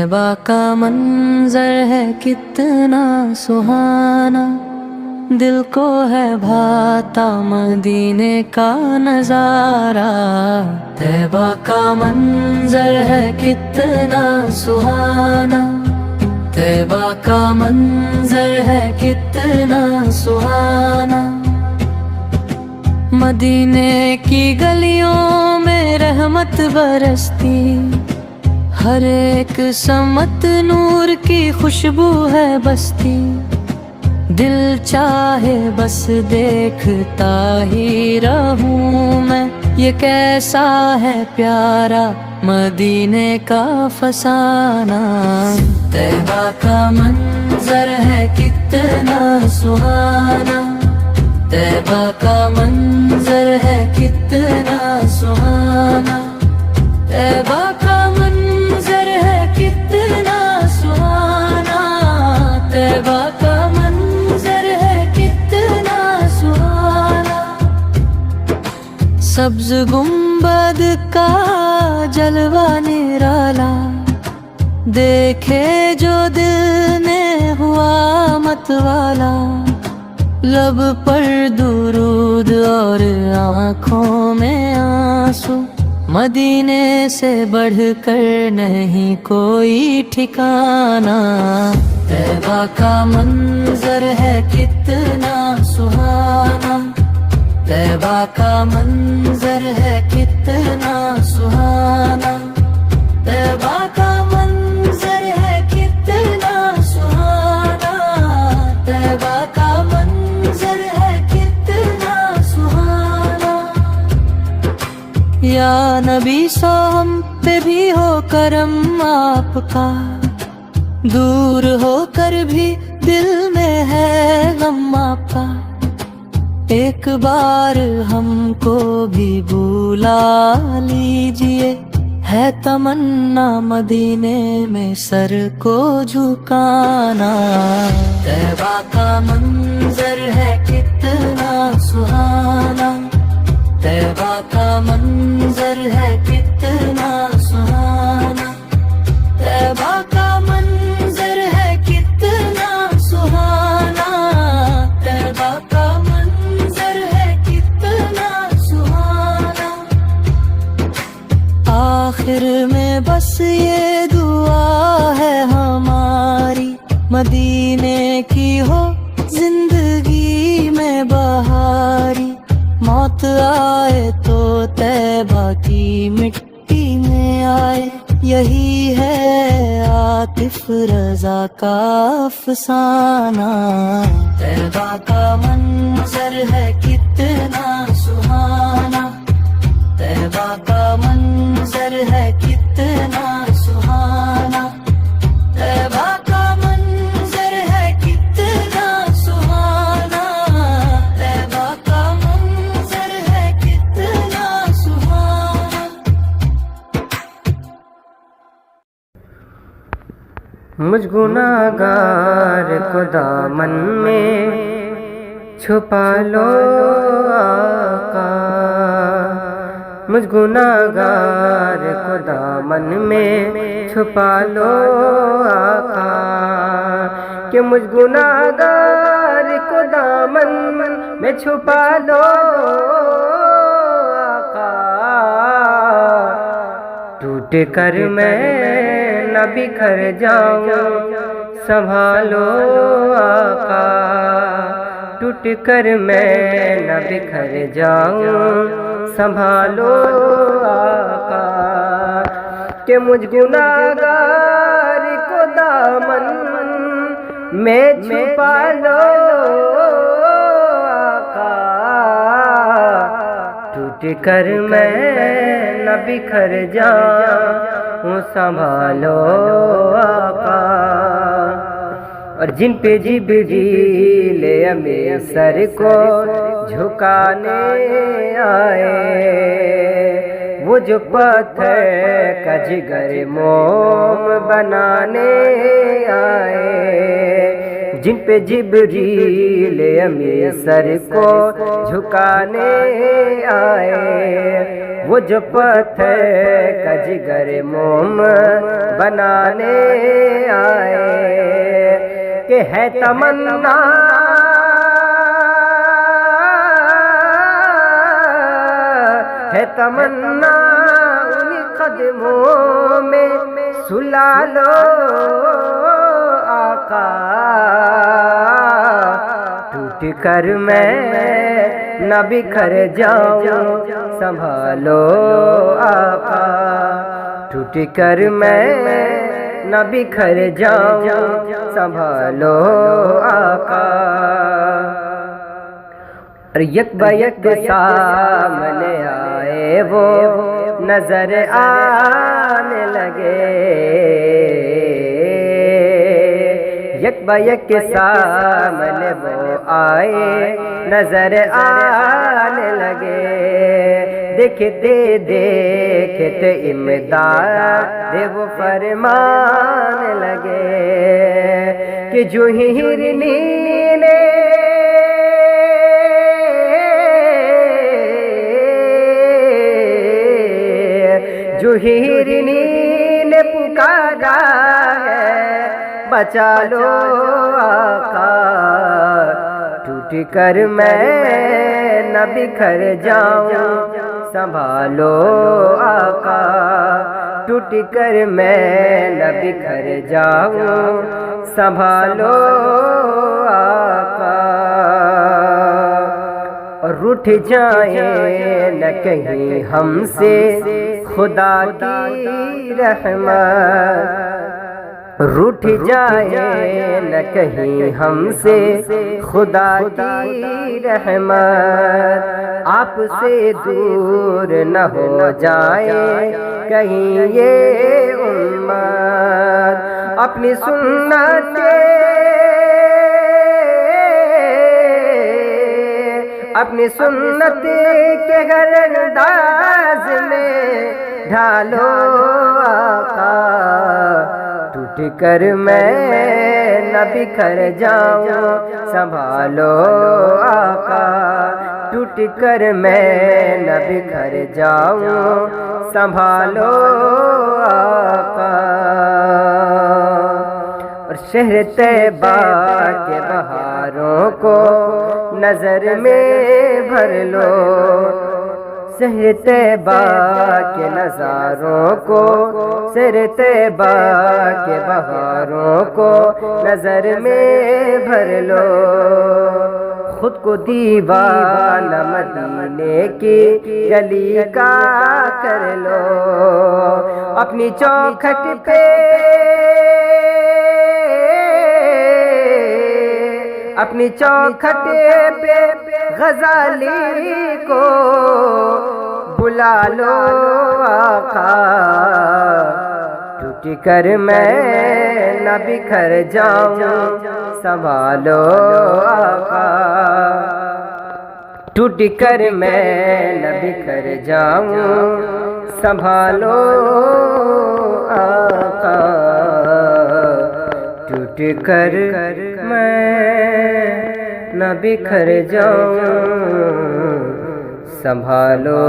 طیبہ کا منظر ہے کتنا سہانا، دل کو ہے بھاتا مدینے کا نظارہ۔ طیبہ کا منظر ہے کتنا سہانا، طیبہ کا منظر ہے کتنا سہانا۔ مدینے کی گلیوں میں رحمت برستی، ہر ایک سمت نور کی خوشبو ہے بستی۔ دل چاہے بس دیکھتا ہی رہوں میں، یہ کیسا ہے پیارا مدینے کا فسانہ۔ طیبہ کا منظر ہے کتنا سہانا، طیبہ کا منظر ہے کتنا سہانا، طیبہ کا منظر ہے کتنا سہانا، طیبہ کا منظر ہے کتنا سہانا۔ سبز گنبد کا جلوہ نرالا، دیکھے جو دل نے ہوا متوالا۔ لب پر درود اور آنکھوں میں آنسو، مدینے سے بڑھ کر نہیں کوئی ٹھکانہ۔ طیبہ کا منظر ہے کتنا سہانا، طیبہ کا منظر ہے کتنا سہانا، طیبہ کا منظر ہے کتنا سہانا، طیبہ کا منظر ہے کتنا سہانا۔ یا نبی سو ہم پہ بھی ہو کرم آپ کا، دور ہو کر بھی دل میں ہے غم آپ کا۔ ایک بار ہم کو بھی بلا لیجئے، ہے تمنا مدینے میں سر کو جھکانا۔ طیبہ کا منظر ہے کتنا سہانا، طیبہ کا منظر ہے کتنا سہانا، طیبہ کا منظر ہے کتنا سہانا، طیبہ کا منظر ہے کتنا سہانا۔ آخر میں بس یہ دعا ہے ہماری، مدینے کی ہو زندگی میں بہاری۔ موت آئے تو طیبہ کی مٹی میں آئے، یہی ہے عاطف رضا کا افسانہ۔ طیبہ کا منظر ہے کتنا سہانا، طیبہ کا منظر ہے کتنا سہانا، طیبہ کا منظر ہے کتنا سہانا، طیبہ کا منظر ہے کتنا سہانا۔ مجھ گناہگار کو دامن میں چھپا لو آقا، مجھ گناہگار کو دامن میں چھپا لو آقا، کہ مجھ گناہگار کو دامن میں چھپا لو آقا۔ ٹوٹ کر میں نہ بکھر جاؤں سنبھالو آقا، ٹوٹ کر میں نہ بکھر جاؤں سنبھالو آقا، کہ مجھ گناہگار کو دامن میں چھپا لو آقا، ٹوٹ کر میں نہ بکھر جاؤں سنبھالو آقا۔ اور جن پہ جبریل امین سر کو جھکانے آئے، وہ جو پتھر کا جگر موم بنانے آئے، جن پہ جبریل امین سر کو جھکانے آئے، وہ جو پتھر کا جگر موم بنانے آئے کہ ہے تمنا ہے تمنا انہی قدموں میں سلا لو آقا ٹوٹ کر میں نہ بکھر جاؤں سنبھالو آقا ٹوٹ کر میں نہ بکھر جاؤں سنبھالو آقا اور یک با یک سامنے آئے وہ نظر آنے لگے یک با یک سامنے وہ آئے نظر آنے لگے دیکھتے دیکھتے امداد وہ فرمانے لگے کہ جو ہرنی نے جو ہرنی نے پکارا ہے بچا لو آقا ٹوٹ کر میں نہ بکھر جاؤں سنبھالو آقا ٹوٹ کر میں نہ بکھر جاؤں سنبھالو آقا اور روٹھ جائیں نہ کہیں ہم سے خدا کی رحمت روٹھ جائیں نہ کہیں ہم سے خدا کی رحمت آپ سے دور نہ ہو جائے کہیں یہ امت اپنی سنت اپنی سنت کے گھر انداز میں ڈھالو آقا ٹوٹ کر میں نہ بکھر جاؤں سنبھالو آقا ٹوٹ کر میں نہ بکھر جاؤں سنبھالو آقا اور شہر طیبہ کے بہاروں کو نظر میں بھر لو شہر طیبہ کے نظاروں کو شہر طیبہ کے بہاروں کو نظر میں بھر لو خود کو دیوانہ مدینے کی گلی کا کر لو اپنی چوکھٹ پہ اپنی چوکھٹ پہ غزالی کو بلا لو آقا ٹوٹ کر میں نہ بکھر جاؤں سنبھالو آقا ٹوٹ کر میں نہ بکھر جاؤں سنبھالو آقا ٹوٹ کر میں نہ بکھر جاؤں سنبھالو